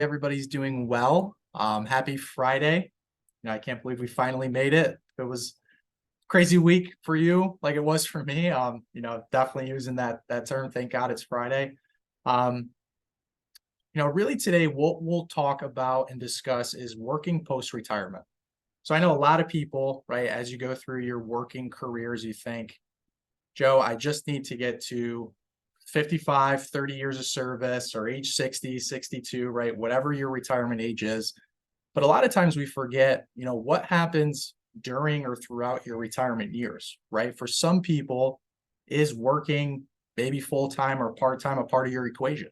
Everybody's doing well. Happy Friday. I can't believe we finally made it. It was a crazy week for you, like it was for me. Definitely using that term. Thank God it's Friday. Um, really today what we'll talk about and discuss is working post-retirement. So I know a lot of people, right, as you go through your working careers, you think, Joe, I just need to get to 55, 30 years of service or age 60, 62, right? Whatever your retirement age is. But a lot of times we forget, what happens during or throughout your retirement years, right? For some people, is working maybe full-time or part-time a part of your equation?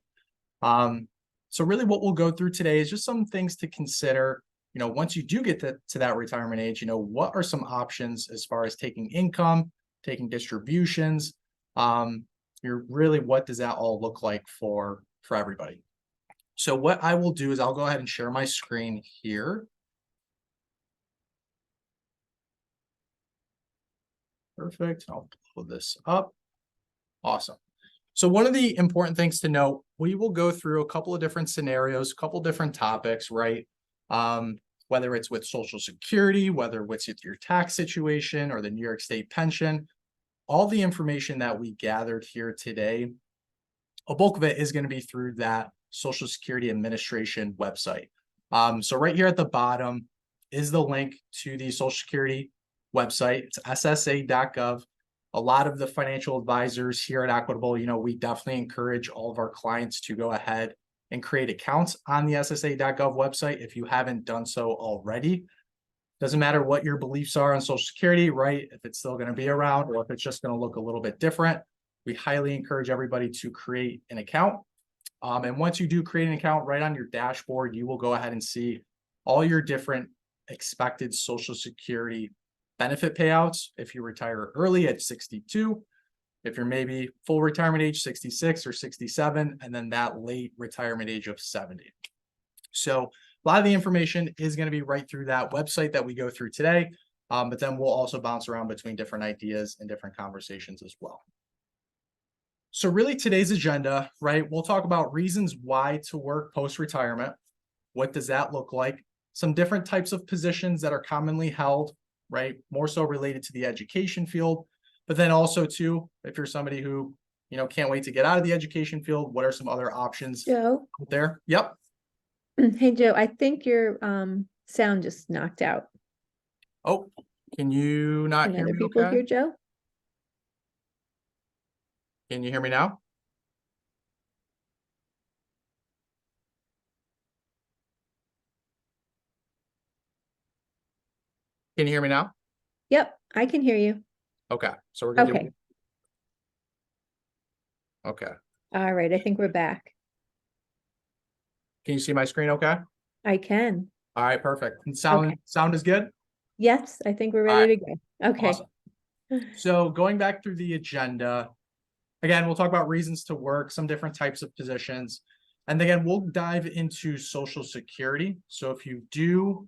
So really what we'll go through today is just some things to consider. Once you do get to that retirement age, what are some options as far as taking income, taking distributions? What does that all look like for everybody? So what I will do is I'll go ahead and share my screen here. Perfect. I'll pull this up. Awesome. So one of the important things to note, we will go through a couple of different scenarios, a couple different topics, right? Whether it's with Social Security, whether it's with your tax situation or the New York State pension, all the information that we gathered here today, a bulk of it is going to be through that Social Security Administration website. So right here at the bottom is the link to the Social Security website. It's ssa.gov. A lot of the financial advisors here at Equitable, we definitely encourage all of our clients to go ahead and create accounts on the ssa.gov website if you haven't done so already. Doesn't matter what your beliefs are on Social Security, right? If it's still going to be around or if it's just going to look a little bit different, we highly encourage everybody to create an account. And once you do create an account, right on your dashboard, you will go ahead and see all your different expected Social Security benefit payouts if you retire early at 62, if you're maybe full retirement age 66 or 67, and then that late retirement age of 70. So a lot of the information is going to be right through that website that we go through today, but then we'll also bounce around between different ideas and different conversations as well. So really today's agenda, right, we'll talk about reasons why to work post-retirement. What does that look like? Some different types of positions that are commonly held, right, more so related to the education field, but then also too, if you're somebody who, can't wait to get out of the education field, what are some other options Joe? out there? Yep. Hey, Joe, I think your sound just knocked out. Oh, can you not Can hear other me people okay? hear Joe? Can you hear me now? Can you hear me now? Yep, I can hear you. Okay, so we're gonna Okay. Okay. All right, I think we're back. Can you see my screen okay? I can. All right, perfect. And Okay. sound is good? Yes, I think we're All ready right, to go. Okay. awesome. So going back through the agenda, again, we'll talk about reasons to work, some different types of positions, and again, we'll dive into Social Security. So if you do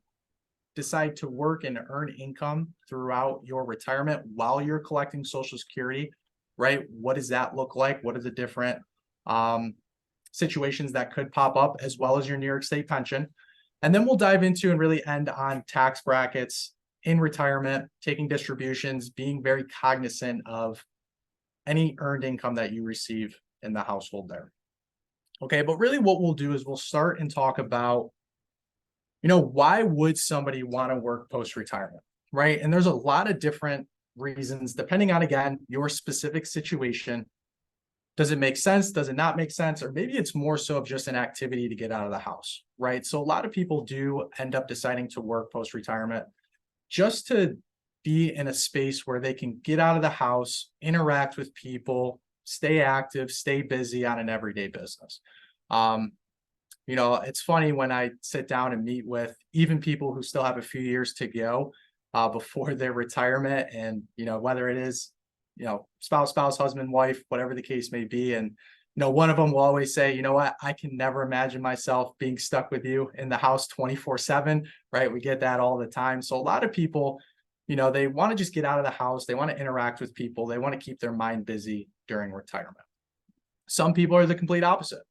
decide to work and earn income throughout your retirement while you're collecting Social Security, right? What does that look like? What are the different situations that could pop up, as well as your New York State pension? And then we'll dive into and really end on tax brackets in retirement, taking distributions, being very cognizant of any earned income that you receive in the household there. Okay, but really what we'll do is we'll start and talk about, why would somebody want to work post-retirement, right? And there's a lot of different reasons, depending on, again, your specific situation. Does it make sense? Does it not make sense? Or maybe it's more so of just an activity to get out of the house, right? So a lot of people do end up deciding to work post-retirement just to be in a space where they can get out of the house, interact with people, stay active, stay busy on an everyday business. It's funny when I sit down and meet with even people who still have a few years to go before their retirement, and whether it is spouse, husband, wife, whatever the case may be, and one of them will always say, you know what, I can never imagine myself being stuck with you in the house 24/7, right? We get that all the time. So a lot of people, they want to just get out of the house, they want to interact with people, they want to keep their mind busy during retirement. Some people are the complete opposite,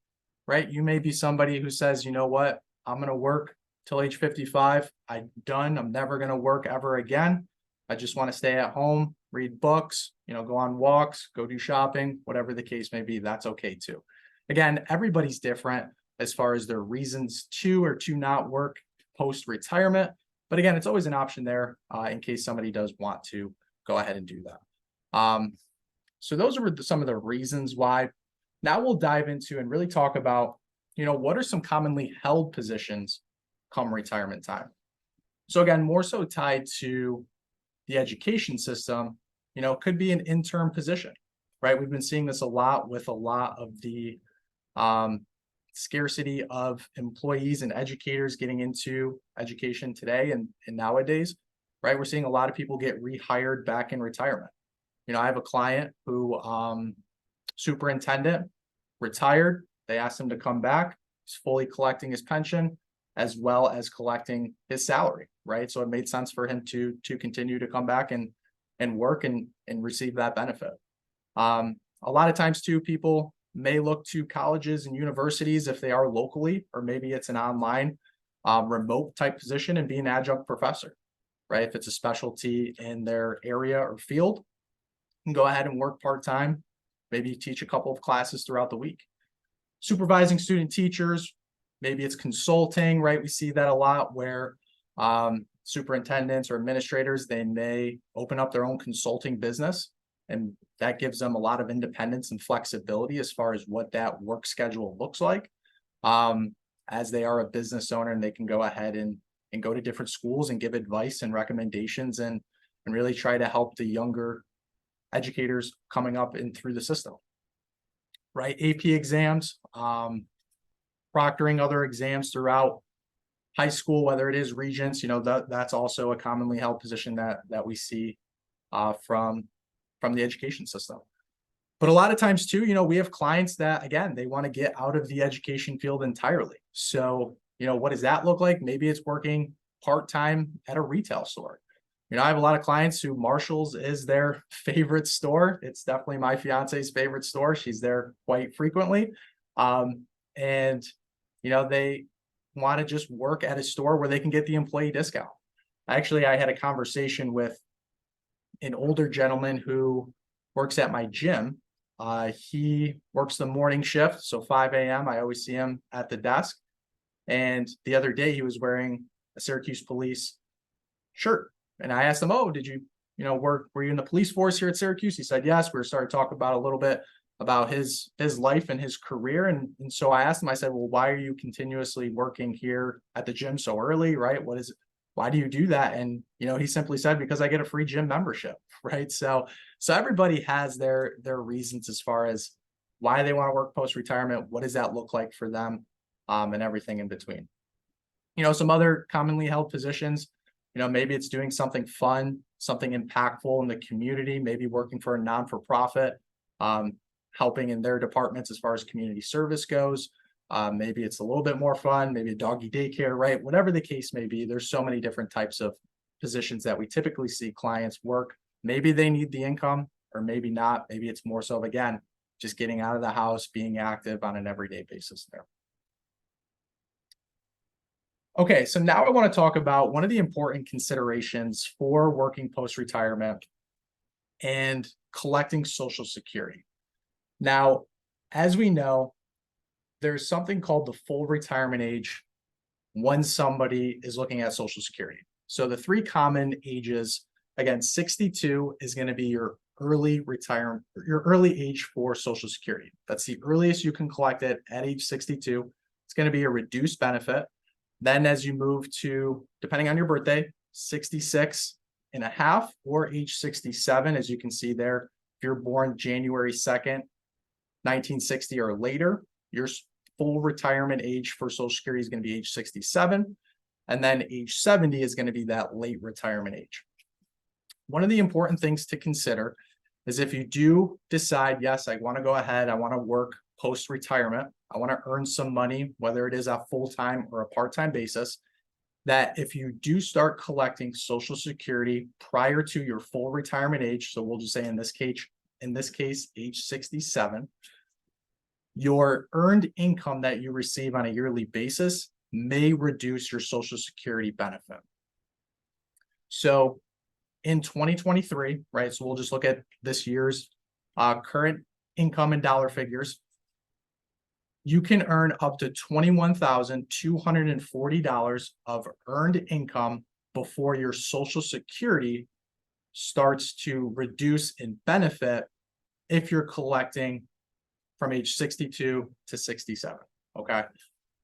right? You may be somebody who says, you know what, I'm going to work till age 55. I'm done. I'm never going to work ever again. I just want to stay at home, read books, go on walks, go do shopping, whatever the case may be. That's okay too. Again, everybody's different as far as their reasons to or to not work post-retirement. But again, it's always an option there in case somebody does want to go ahead and do that. So those are some of the reasons why. Now we'll dive into and really talk about, what are some commonly held positions come retirement time. So again, more so tied to the education system, could be an interim position, right? We've been seeing this a lot with a lot of the scarcity of employees and educators getting into education today and nowadays, right? We're seeing a lot of people get rehired back in retirement. I have a client who superintendent retired. They asked him to come back. He's fully collecting his pension as well as collecting his salary, right? So it made sense for him to continue to come back and work and receive that benefit. A lot of times too, people may look to colleges and universities if they are locally, or maybe it's an online remote type position and be an adjunct professor, right? If it's a specialty in their area or field, you can go ahead and work part-time, maybe teach a couple of classes throughout the week. Supervising student teachers, maybe it's consulting, right? We see that a lot where superintendents or administrators, they may open up their own consulting business, and that gives them a lot of independence and flexibility as far as what that work schedule looks like. As they are a business owner, and they can go ahead and go to different schools and give advice and recommendations and really try to help the younger educators coming up and through the system, right? AP exams, proctoring other exams throughout high school, whether it is regents, that's also a commonly held position that we see from the education system. But a lot of times too, we have clients that, again, they want to get out of the education field entirely. So, what does that look like? Maybe it's working part-time at a retail store. I have a lot of clients who Marshall's is their favorite store. It's definitely my fiance's favorite store. She's there quite frequently. And they want to just work at a store where they can get the employee discount. Actually, I had a conversation with an older gentleman who works at my gym. He works the morning shift, so 5 a.m. I always see him at the desk. And the other day he was wearing a Syracuse police shirt. And I asked him, oh, did you, were you in the police force here at Syracuse? He said, yes. We were starting to talk about a little bit about his life and his career. And so I asked him, I said, well, why are you continuously working here at the gym so early, right? Why do you do that? And, he simply said, because I get a free gym membership, right? So everybody has their reasons as far as why they want to work post-retirement. What does that look like for them? And everything in between. Some other commonly held positions, maybe it's doing something fun, something impactful in the community, maybe working for a non-for-profit, helping in their departments as far as community service goes. Maybe it's a little bit more fun, maybe a doggy daycare, right? Whatever the case may be, there's so many different types of positions that we typically see clients work. Maybe they need the income or maybe not. Maybe it's more so, again, just getting out of the house, being active on an everyday basis there. Okay, so now I want to talk about one of the important considerations for working post-retirement and collecting Social Security. Now, as we know, there's something called the full retirement age when somebody is looking at Social Security. So the three common ages, again, 62 is going to be your early retirement, your early age for Social Security. That's the earliest you can collect it at age 62. It's going to be a reduced benefit. Then as you move to, depending on your birthday, 66 and a half or age 67, as you can see there, if you're born January 2nd, 1960 or later, your full retirement age for Social Security is going to be age 67. And then age 70 is going to be that late retirement age. One of the important things to consider is if you do decide, yes, I want to go ahead, I want to work post-retirement, I want to earn some money, whether it is a full-time or a part-time basis, that if you do start collecting Social Security prior to your full retirement age, so we'll just say in this case, age 67, your earned income that you receive on a yearly basis may reduce your Social Security benefit. So in 2023, right? So we'll just look at this year's current income in dollar figures. You can earn up to $21,240 of earned income before your Social Security starts to reduce in benefit if you're collecting from age 62 to 67. Okay.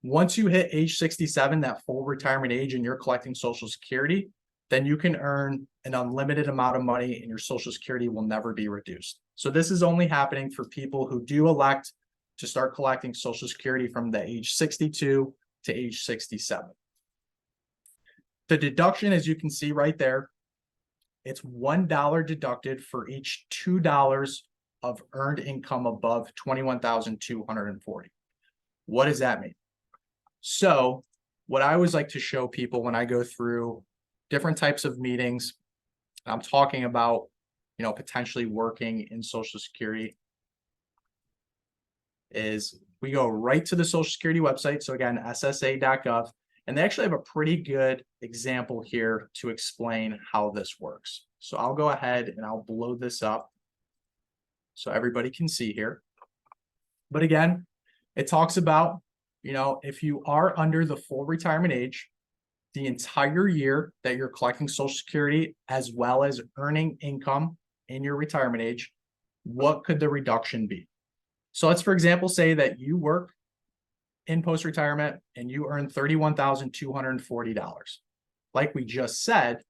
Once you hit age 67, that full retirement age, and you're collecting Social Security, then you can earn an unlimited amount of money and your Social Security will never be reduced. So this is only happening for people who do elect to start collecting Social Security from the age 62 to age 67. The deduction, as you can see right there, it's $1 deducted for each $2 of earned income above $21,240. What does that mean? So what I always like to show people when I go through different types of meetings, I'm talking about, potentially working in Social Security, is we go right to the Social Security website. So again, ssa.gov, and they actually have a pretty good example here to explain how this works. So I'll go ahead and I'll blow this up so everybody can see here. But again, it talks about, if you are under the full retirement age, the entire year that you're collecting Social Security, as well as earning income in your retirement age, what could the reduction be? So let's, for example, say that you work in post-retirement and you earn $31,240. Like we just said,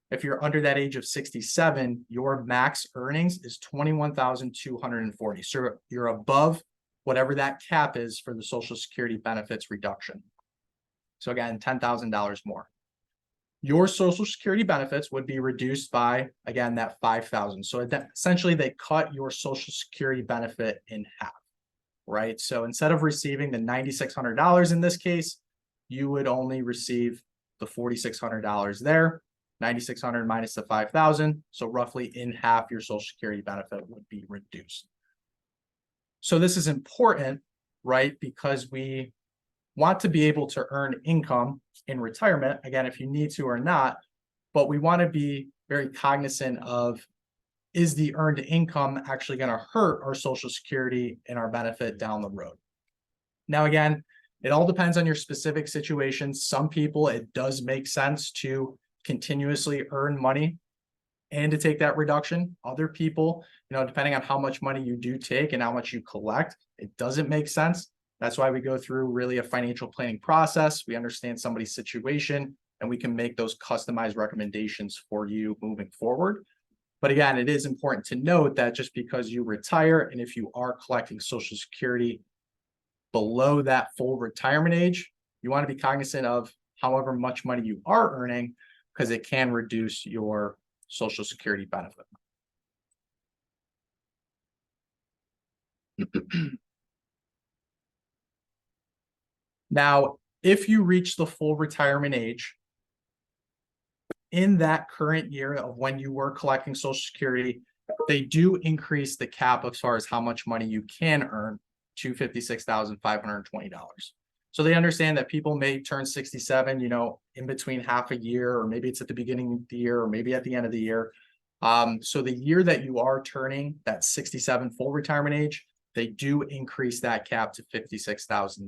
if you're under that age of 67, your max earnings is $21,240. So you're above whatever that cap is for the Social Security benefits reduction. So again, $10,000 more. Your Social Security benefits would be reduced by, again, that $5,000. So essentially they cut your Social Security benefit in half, right? So instead of receiving the $9,600 in this case, you would only receive the $4,600 there, 9,600 minus the 5,000. So roughly in half your Social Security benefit would be reduced. So this is important, right? Because we want to be able to earn income in retirement, again, if you need to or not, but we want to be very cognizant of, is the earned income actually going to hurt our Social Security and our benefit down the road? Now, again, it all depends on your specific situation. Some people, it does make sense to continuously earn money and to take that reduction. Other people, depending on how much money you do take and how much you collect, it doesn't make sense. That's why we go through really a financial planning process. We understand somebody's situation and we can make those customized recommendations for you moving forward. But again, it is important to note that just because you retire and if you are collecting Social Security below that full retirement age, you want to be cognizant of however much money you are earning, because it can reduce your Social Security benefit. Now, if you reach the full retirement age in that current year of when you were collecting Social Security, they do increase the cap as far as how much money you can earn to $56,520. So they understand that people may turn 67, in between half a year, or maybe it's at the beginning of the year, or maybe at the end of the year. So the year that you are turning that 67 full retirement age, they do increase that cap to $56,000.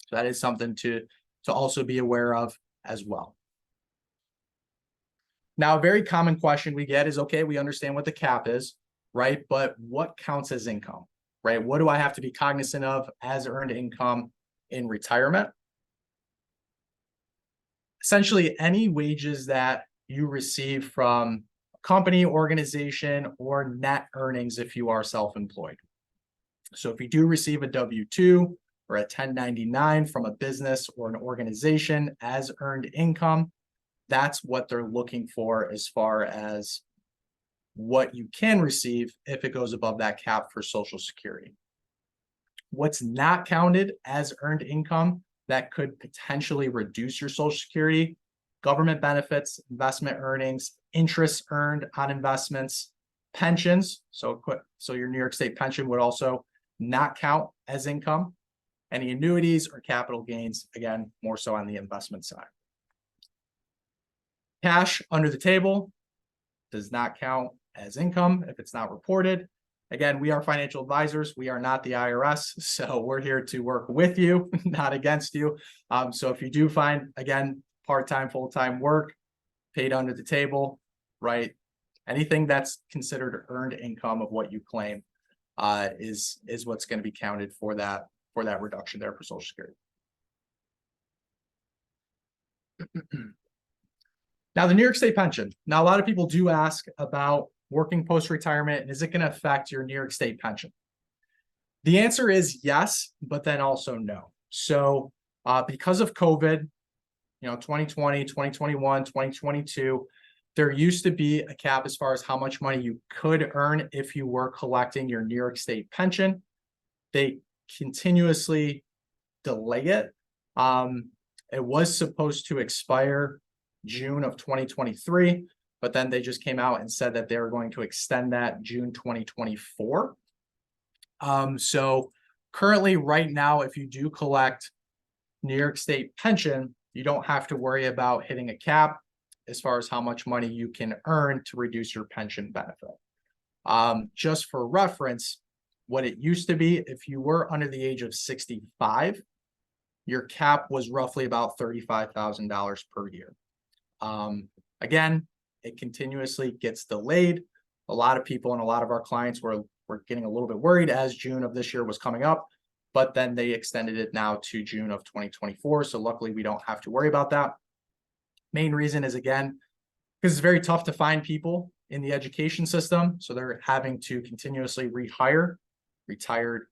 So that is something to also be aware of as well. Now, a very common question we get is, okay, we understand what the cap is, right? But what counts as income, right? What do I have to be cognizant of as earned income in retirement? Essentially, any wages that you receive from a company, organization, or net earnings if you are self-employed. So if you do receive a W-2 or a 1099 from a business or an organization as earned income, that's what they're looking for as far as what you can receive if it goes above that cap for Social Security. What's not counted as earned income that could potentially reduce your Social Security: government benefits, investment earnings, interest earned on investments, pensions. So your New York State pension would also not count as income. Any annuities or capital gains, again, more so on the investment side. Cash under the table does not count as income if it's not reported. Again, we are financial advisors. We are not the IRS, so we're here to work with you, not against you. So if you do find, again, part-time, full-time work, paid under the table, right? Anything that's considered earned income of what you claim is what's going to be counted for that reduction there for Social Security. Now, the New York State pension. Now, a lot of people do ask about working post-retirement, and is it going to affect your New York State pension? The answer is yes, but then also no. So because of COVID, 2020, 2021, 2022, there used to be a cap as far as how much money you could earn if you were collecting your New York State pension. They continuously delay it. It was supposed to expire June of 2023, but then they just came out and said that they were going to extend that June 2024. So currently right now, if you do collect New York State pension, you don't have to worry about hitting a cap as far as how much money you can earn to reduce your pension benefit. Just for reference, what it used to be, if you were under the age of 65, your cap was roughly about $35,000 per year. Again, it continuously gets delayed. A lot of people and a lot of our clients were getting a little bit worried as June of this year was coming up, but then they extended it now to June of 2024. So luckily we don't have to worry about that. Main reason is, again, because it's very tough to find people in the education system. So they're having to continuously rehire retired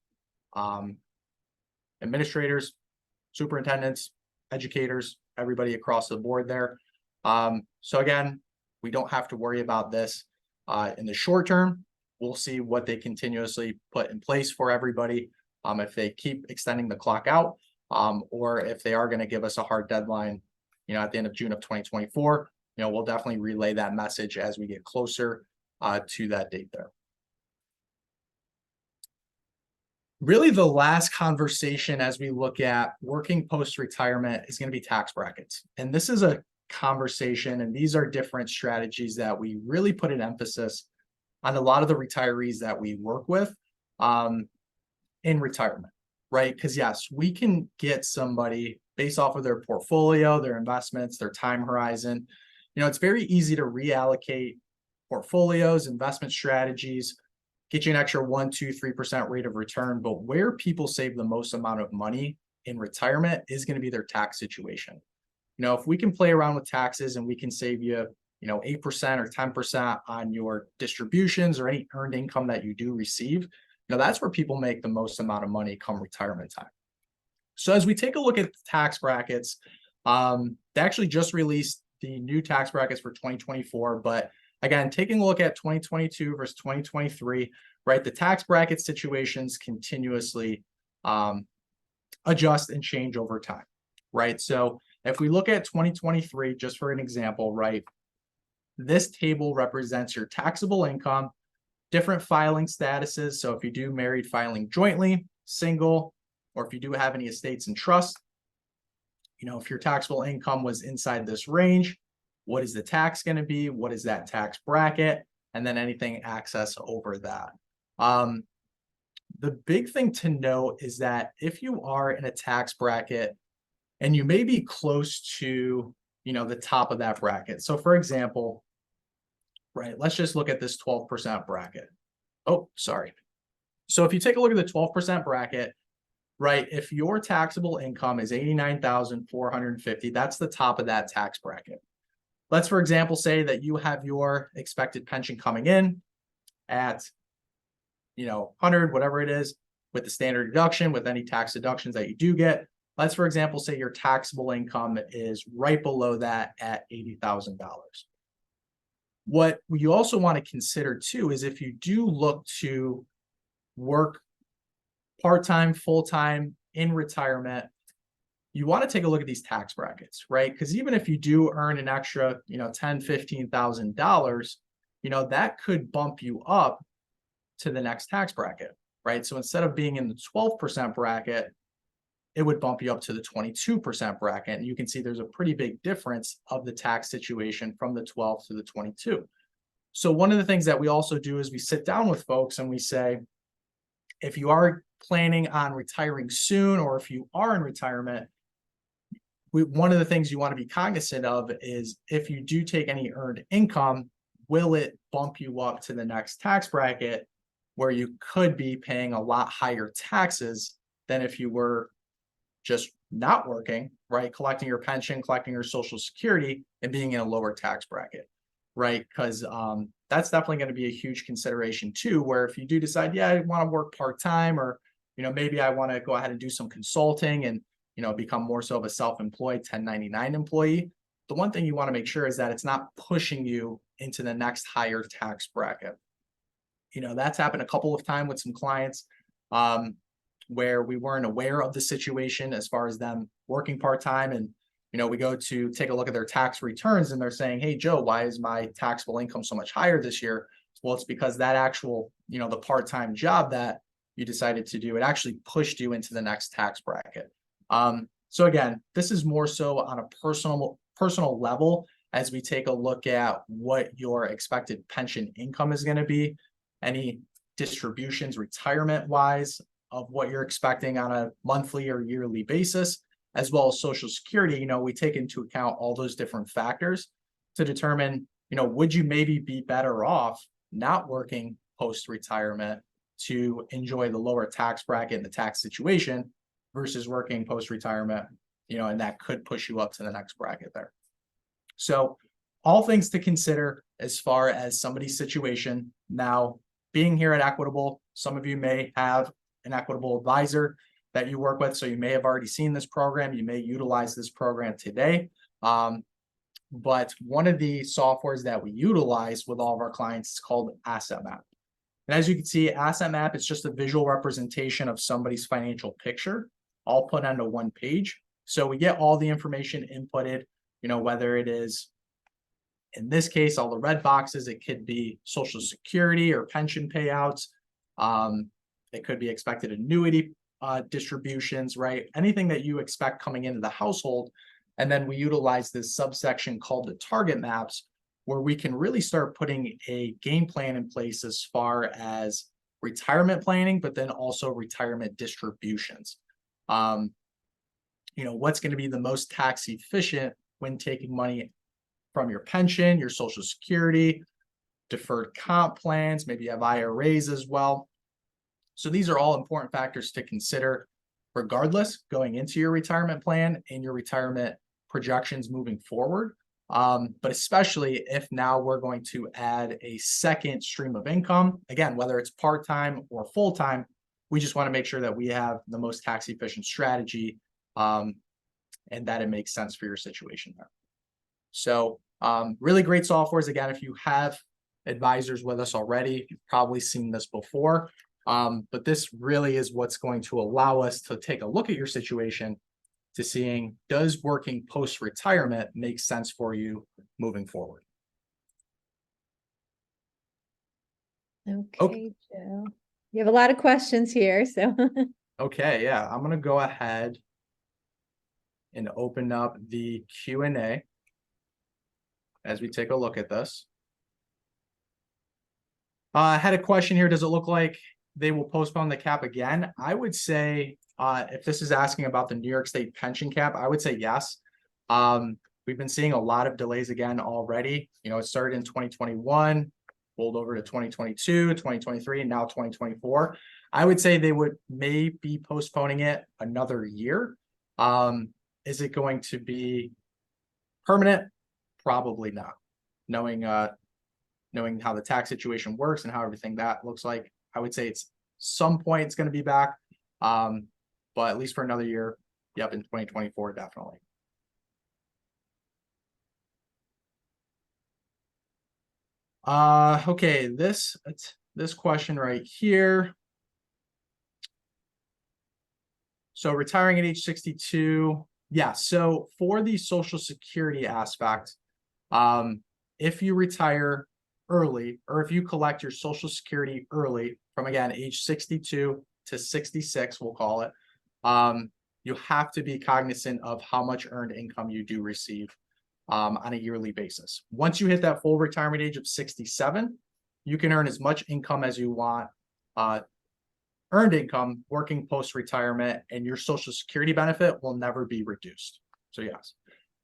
administrators, superintendents, educators, everybody across the board there. So again, we don't have to worry about this in the short term. We'll see what they continuously put in place for everybody. If they keep extending the clock out, or if they are going to give us a hard deadline, at the end of June of 2024, we'll definitely relay that message as we get closer to that date there. Really, the last conversation as we look at working post-retirement is going to be tax brackets. And this is a conversation, and these are different strategies that we really put an emphasis on a lot of the retirees that we work with in retirement, right? Because yes, we can get somebody based off of their portfolio, their investments, their time horizon. It's very easy to reallocate portfolios, investment strategies, get you an extra 1%, 2%, 3% rate of return. But where people save the most amount of money in retirement is going to be their tax situation. If we can play around with taxes and we can save you, 8% or 10% on your distributions or any earned income that you do receive, that's where people make the most amount of money come retirement time. So as we take a look at the tax brackets, they actually just released the new tax brackets for 2024. But again, taking a look at 2022 versus 2023, right, the tax bracket situations continuously adjust and change over time, right? So if we look at 2023, just for an example, right, this table represents your taxable income, different filing statuses. So if you do married filing jointly, single, or if you do have any estates and trusts, if your taxable income was inside this range, what is the tax going to be? What is that tax bracket? And then anything excess over that. The big thing to note is that if you are in a tax bracket and you may be close to, the top of that bracket. So for example, right, let's just look at this 12% bracket. Oh, sorry. So if you take a look at the 12% bracket, right, if your taxable income is $89,450, that's the top of that tax bracket. Let's, for example, say that you have your expected pension coming in at, 100, whatever it is, with the standard deduction, with any tax deductions that you do get. Let's, for example, say your taxable income is right below that at $80,000. What you also want to consider too is if you do look to work part-time, full-time in retirement, you want to take a look at these tax brackets, right? Because even if you do earn an extra, $10,000, $15,000, that could bump you up to the next tax bracket, right? So instead of being in the 12% bracket, it would bump you up to the 22% bracket. And you can see there's a pretty big difference of the tax situation from the 12 to the 22. So one of the things that we also do is we sit down with folks and we say, if you are planning on retiring soon, or if you are in retirement, one of the things you want to be cognizant of is if you do take any earned income, will it bump you up to the next tax bracket where you could be paying a lot higher taxes than if you were just not working, right? Collecting your pension, collecting your Social Security, and being in a lower tax bracket, right? Because that's definitely going to be a huge consideration too, where if you do decide, yeah, I want to work part-time, or, maybe I want to go ahead and do some consulting and, become more so of a self-employed 1099 employee. The one thing you want to make sure is that it's not pushing you into the next higher tax bracket. That's happened a couple of times with some clients where we weren't aware of the situation as far as them working part-time. And, we go to take a look at their tax returns and they're saying, hey, Joe, why is my taxable income so much higher this year? Well, it's because that actual, the part-time job that you decided to do, it actually pushed you into the next tax bracket. So again, this is more so on a personal level as we take a look at what your expected pension income is going to be, any distributions retirement wise of what you're expecting on a monthly or yearly basis, as well as Social Security. We take into account all those different factors to determine, would you maybe be better off not working post-retirement to enjoy the lower tax bracket and the tax situation versus working post-retirement, and that could push you up to the next bracket there. So all things to consider as far as somebody's situation. Now, being here at Equitable, some of you may have an Equitable advisor that you work with, so you may have already seen this program. You may utilize this program today. But one of the softwares that we utilize with all of our clients is called Asset Map. And as you can see, Asset Map is just a visual representation of somebody's financial picture, all put onto one page. So we get all the information inputted, whether it is, in this case, all the red boxes, it could be Social Security or pension payouts. It could be expected annuity distributions, right? Anything that you expect coming into the household. And then we utilize this subsection called the target maps, where we can really start putting a game plan in place as far as retirement planning, but then also retirement distributions. What's going to be the most tax efficient when taking money from your pension, your Social Security, deferred comp plans, maybe you have IRAs as well. So these are all important factors to consider regardless going into your retirement plan and your retirement projections moving forward. But especially if now we're going to add a second stream of income, again, whether it's part-time or full-time, we just want to make sure that we have the most tax efficient strategy and that it makes sense for your situation there. So really great softwares. Again, if you have advisors with us already, you've probably seen this before. But this really is what's going to allow us to take a look at your situation to seeing, does working post-retirement make sense for you moving forward? Okay, Joe. You have a lot of questions here, so. Okay, yeah, I'm gonna go ahead and open up the Q&A as we take a look at this. I had a question here. Does it look like they will postpone the cap again? I would say, if this is asking about the New York State pension cap, I would say yes. We've been seeing a lot of delays again already. It started in 2021, rolled over to 2022, 2023, and now 2024. I would say they may be postponing it another year. Is it going to be permanent? Probably not. Knowing how the tax situation works and how everything that looks like, I would say it's some point it's going to be back. But at least for another year, yep, in 2024, definitely. Okay, this question right here. So retiring at age 62. Yeah, so for the Social Security aspect, if you retire early, or if you collect your Social Security early from again, age 62 to 66, we'll call it, you have to be cognizant of how much earned income you do receive on a yearly basis. Once you hit that full retirement age of 67, you can earn as much income as you want, earned income working post-retirement, and your Social Security benefit will never be reduced. So yes,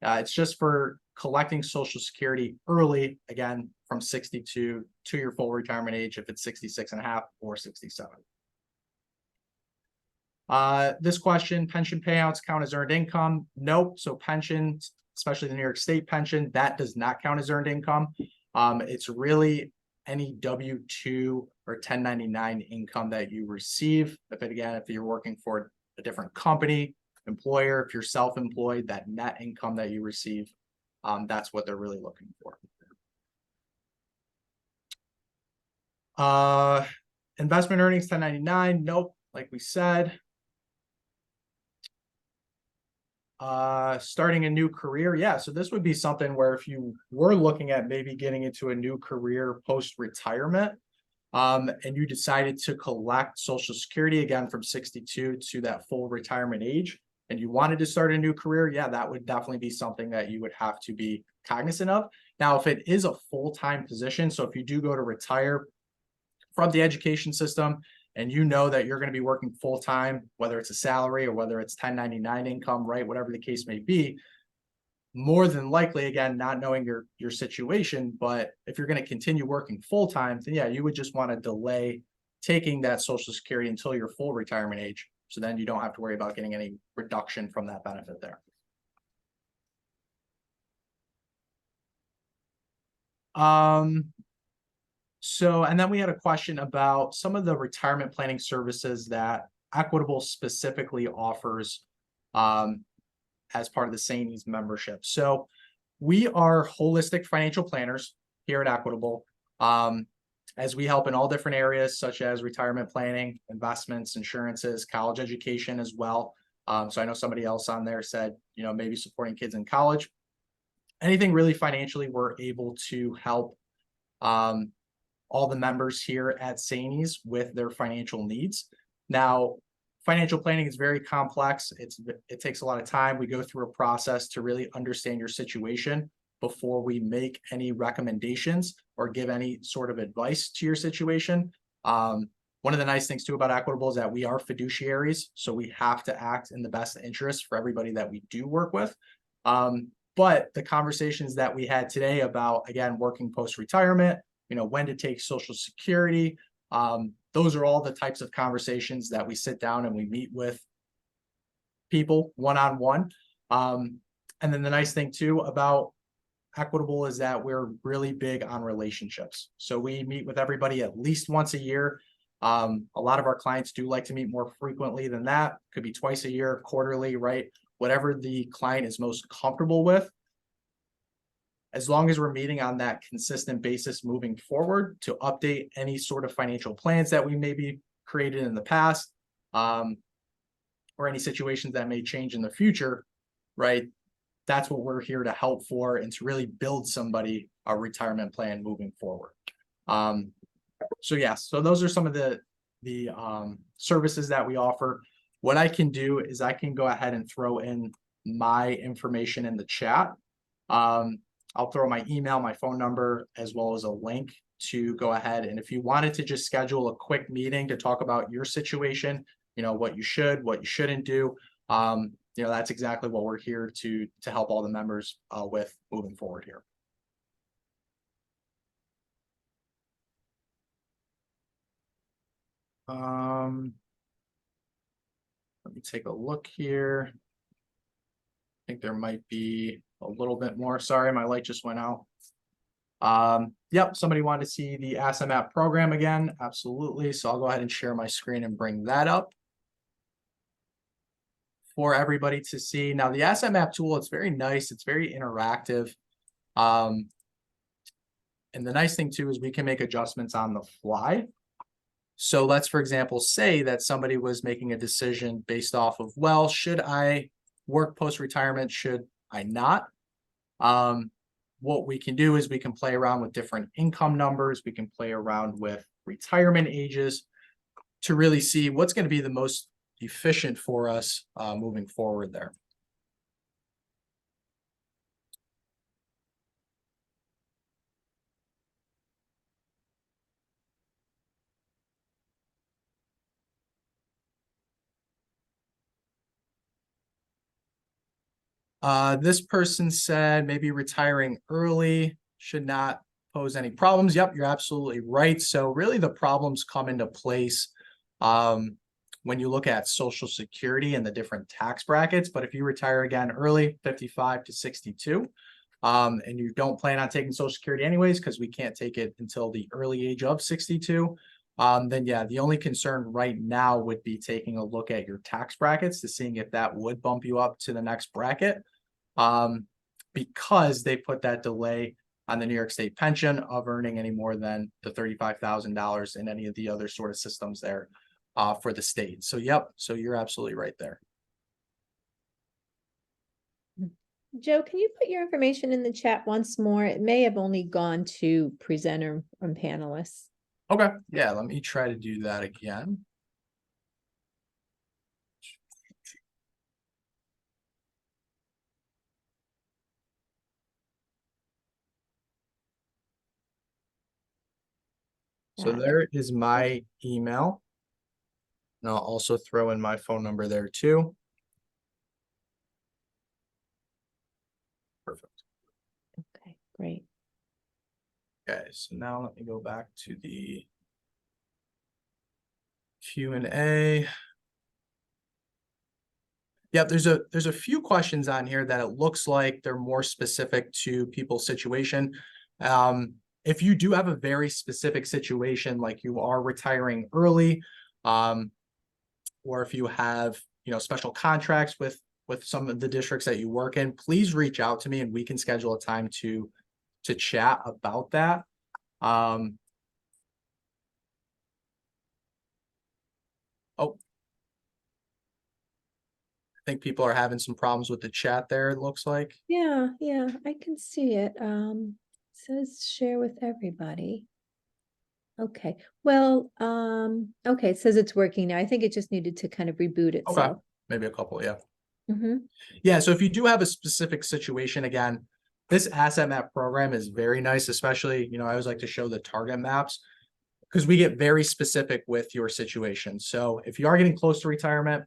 it's just for collecting Social Security early, again, from 62 to your full retirement age, if it's 66 and a half or 67. This question, pension payouts count as earned income? Nope. So pensions, especially the New York State pension, that does not count as earned income. It's really any W-2 or 1099 income that you receive. If you're working for a different company, employer, if you're self-employed, that net income that you receive, that's what they're really looking for. Investment earnings, 1099, nope, like we said. Starting a new career, yeah, so this would be something where if you were looking at maybe getting into a new career post-retirement, and you decided to collect Social Security again from 62 to that full retirement age, and you wanted to start a new career, yeah, that would definitely be something that you would have to be cognizant of. Now, if it is a full-time position, so if you do go to retire from the education system and you know that you're going to be working full-time, whether it's a salary or whether it's 1099 income, right, whatever the case may be, more than likely, again, not knowing your situation, but if you're going to continue working full-time, then yeah, you would just want to delay taking that Social Security until your full retirement age. So then you don't have to worry about getting any reduction from that benefit there. So, and then we had a question about some of the retirement planning services that Equitable specifically offers as part of the SAANYS membership. So we are holistic financial planners here at Equitable, as we help in all different areas such as retirement planning, investments, insurances, college education as well. So I know somebody else on there said, you know, maybe supporting kids in college. Anything really financially, we're able to help all the members here at SAANYS with their financial needs. Now, financial planning is very complex. It takes a lot of time. We go through a process to really understand your situation before we make any recommendations or give any sort of advice to your situation. One of the nice things too about Equitable is that we are fiduciaries, so we have to act in the best interest for everybody that we do work with. But the conversations that we had today about, again, working post-retirement, you know, when to take Social Security, those are all the types of conversations that we sit down and we meet with people one-on-one. And then the nice thing too about Equitable is that we're really big on relationships. So we meet with everybody at least once a year. A lot of our clients do like to meet more frequently than that. Could be twice a year, quarterly, right? Whatever the client is most comfortable with. As long as we're meeting on that consistent basis moving forward to update any sort of financial plans that we maybe created in the past, or any situations that may change in the future, right? That's what we're here to help for and to really build somebody a retirement plan moving forward. So yes, so those are some of the services that we offer. What I can do is I can go ahead and throw in my information in the chat. I'll throw my email, my phone number, as well as a link to go ahead. And if you wanted to just schedule a quick meeting to talk about your situation, you know, what you should, what you shouldn't do, you know, that's exactly what we're here to help all the members with moving forward here. Let me take a look here. I think there might be a little bit more. Sorry, my light just went out. Yep, somebody wanted to see the Asset Map program again. Absolutely. So I'll go ahead and share my screen and bring that up for everybody to see. Now, the Asset Map tool, it's very nice. It's very interactive. And the nice thing too is we can make adjustments on the fly. So let's, for example, say that somebody was making a decision based off of, well, should I work post-retirement? Should I not? What we can do is we can play around with different income numbers. We can play around with retirement ages. to really see what's going to be the most efficient for us moving forward there. This person said maybe retiring early should not pose any problems. Yep, you're absolutely right. So really the problems come into place when you look at Social Security and the different tax brackets. But if you retire again early, 55 to 62, and you don't plan on taking Social Security anyways, because we can't take it until the early age of 62, then yeah, the only concern right now would be taking a look at your tax brackets to seeing if that would bump you up to the next bracket. Because they put that delay on the New York State pension of earning any more than the $35,000 in any of the other sort of systems there for the state. So, yep. So you're absolutely right there. Joe, can you put your information in the chat once more? It may have only gone to presenter and panelists. Okay. Yeah. Let me try to do that again. So there is my email. And I'll also throw in my phone number there too. Perfect. Okay, great. Okay, so now let me go back to the Q&A. Yeah, there's a few questions on here that it looks like they're more specific to people's situation. If you do have a very specific situation, like you are retiring early, or if you have, special contracts with some of the districts that you work in, please reach out to me and we can schedule a time to chat about that. Oh, I think people are having some problems with the chat there, it looks like. Yeah, I can see it. Says share with everybody. Okay, well, okay, it says it's working now. I think it just needed to kind of reboot Okay, itself. maybe a couple, yeah. Mm-hmm. Yeah, so if you do have a specific situation, again, this asset map program is very nice, especially, I always like to show the target maps because we get very specific with your situation. So if you are getting close to retirement,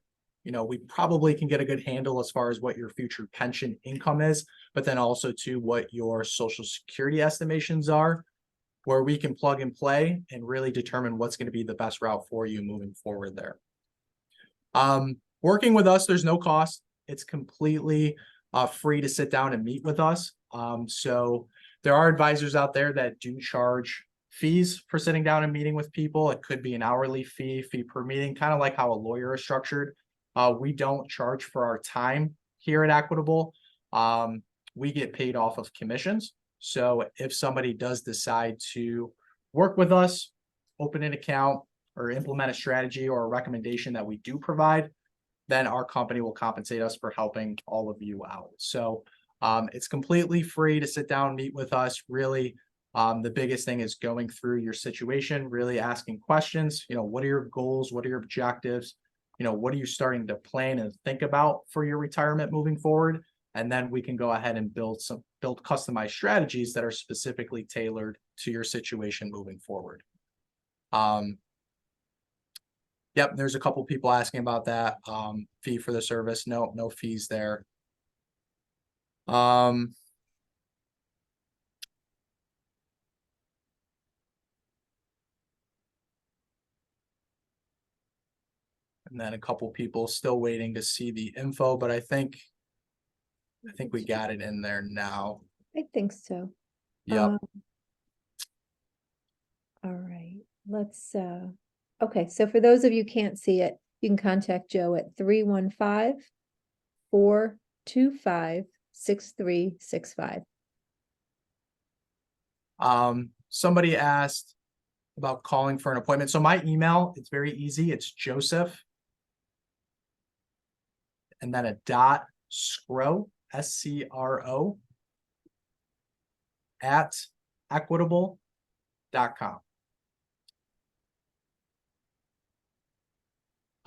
we probably can get a good handle as far as what your future pension income is, but then also to what your Social Security estimations are, where we can plug and play and really determine what's going to be the best route for you moving forward there. Working with us, there's no cost. It's completely free to sit down and meet with us. So there are advisors out there that do charge fees for sitting down and meeting with people. It could be an hourly fee per meeting, kind of like how a lawyer is structured. We don't charge for our time here at Equitable. We get paid off of commissions. So if somebody does decide to work with us, open an account, or implement a strategy or a recommendation that we do provide, then our company will compensate us for helping all of you out. So it's completely free to sit down and meet with us. Really, the biggest thing is going through your situation, really asking questions. What are your goals? What are your objectives? What are you starting to plan and think about for your retirement moving forward? And then we can go ahead and build customized strategies that are specifically tailored to your situation moving forward. Yep, there's a couple people asking about that. Fee for the service. No fees there. And then a couple people still waiting to see the info, but I think we got it in there now. I think so. Yep. All right, let's, okay, so for those of you who can't see it, you can contact Joe at 315-425-6365. Somebody asked about calling for an appointment. So my email, it's very easy. It's Joseph and then a dot scro, SCRO at equitable.com.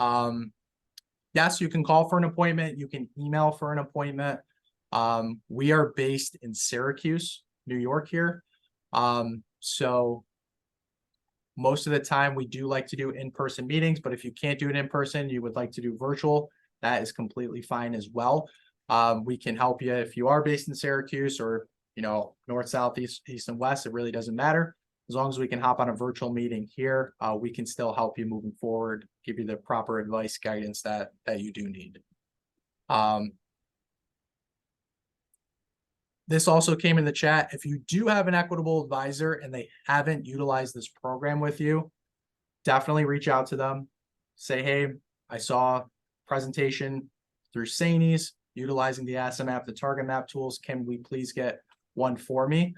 Yes, you can call for an appointment. You can email for an appointment. We are based in Syracuse, New York here. So most of the time we do like to do in-person meetings, but if you can't do it in person, you would like to do virtual, that is completely fine as well. We can help you if you are based in Syracuse or, you know, north, south, east, and west. It really doesn't matter. As long as we can hop on a virtual meeting here, we can still help you moving forward, give you the proper advice, guidance that you do need. This also came in the chat. If you do have an Equitable advisor and they haven't utilized this program with you, definitely reach out to them. Say, hey, I saw presentation through SAANYS utilizing the asset map, the target map tools. Can we please get one for me?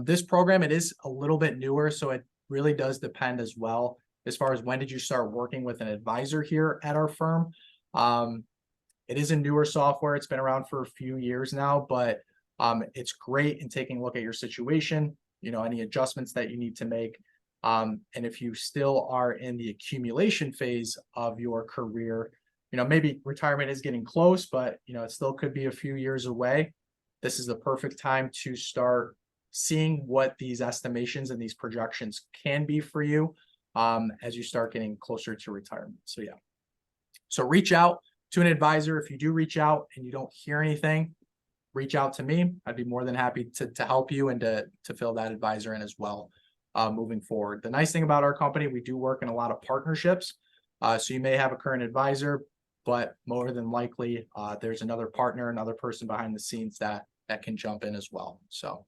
This program, it is a little bit newer, so it really does depend as well as far as when did you start working with an advisor here at our firm. It is a newer software. It's been around for a few years now, but it's great in taking a look at your situation, you know, any adjustments that you need to make. And if you still are in the accumulation phase of your career, you know, maybe retirement is getting close, but, you know, it still could be a few years away. This is the perfect time to start seeing what these estimations and these projections can be for you as you start getting closer to retirement. So, yeah. So reach out to an advisor. If you do reach out and you don't hear anything, reach out to me. I'd be more than happy to help you and to fill that advisor in as well moving forward. The nice thing about our company, we do work in a lot of partnerships. So you may have a current advisor, but more than likely there's another partner, another person behind the scenes that can jump in as well. So.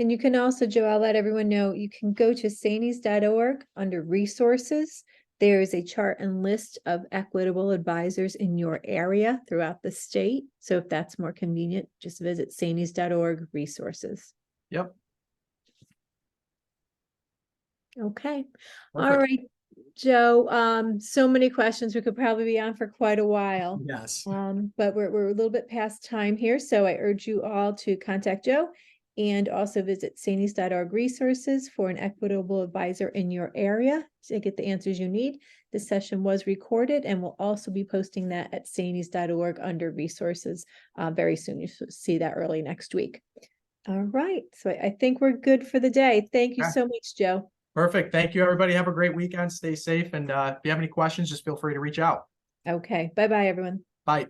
And you can also, Joe, I'll let everyone know, you can go to SAANYS.org under resources. There is a chart and list of equitable advisors in your area throughout the state. So if that's more convenient, just visit SAANYS.org resources. Yep. Okay. Perfect. All right, Joe. So many questions. We could probably be on for quite a while. Yes. But we're a little bit past time here. So I urge you all to contact Joe and also visit SAANYS.org resources for an equitable advisor in your area to get the answers you need. This session was recorded and we'll also be posting that at SAANYS.org under resources very soon. You should see that early next week. All right. So I think we're good for the day. Thank you so much, Joe. Perfect. Thank you, everybody. Have a great weekend. Stay safe. And if you have any questions, just feel free to reach out. Okay. Bye-bye, everyone. Bye.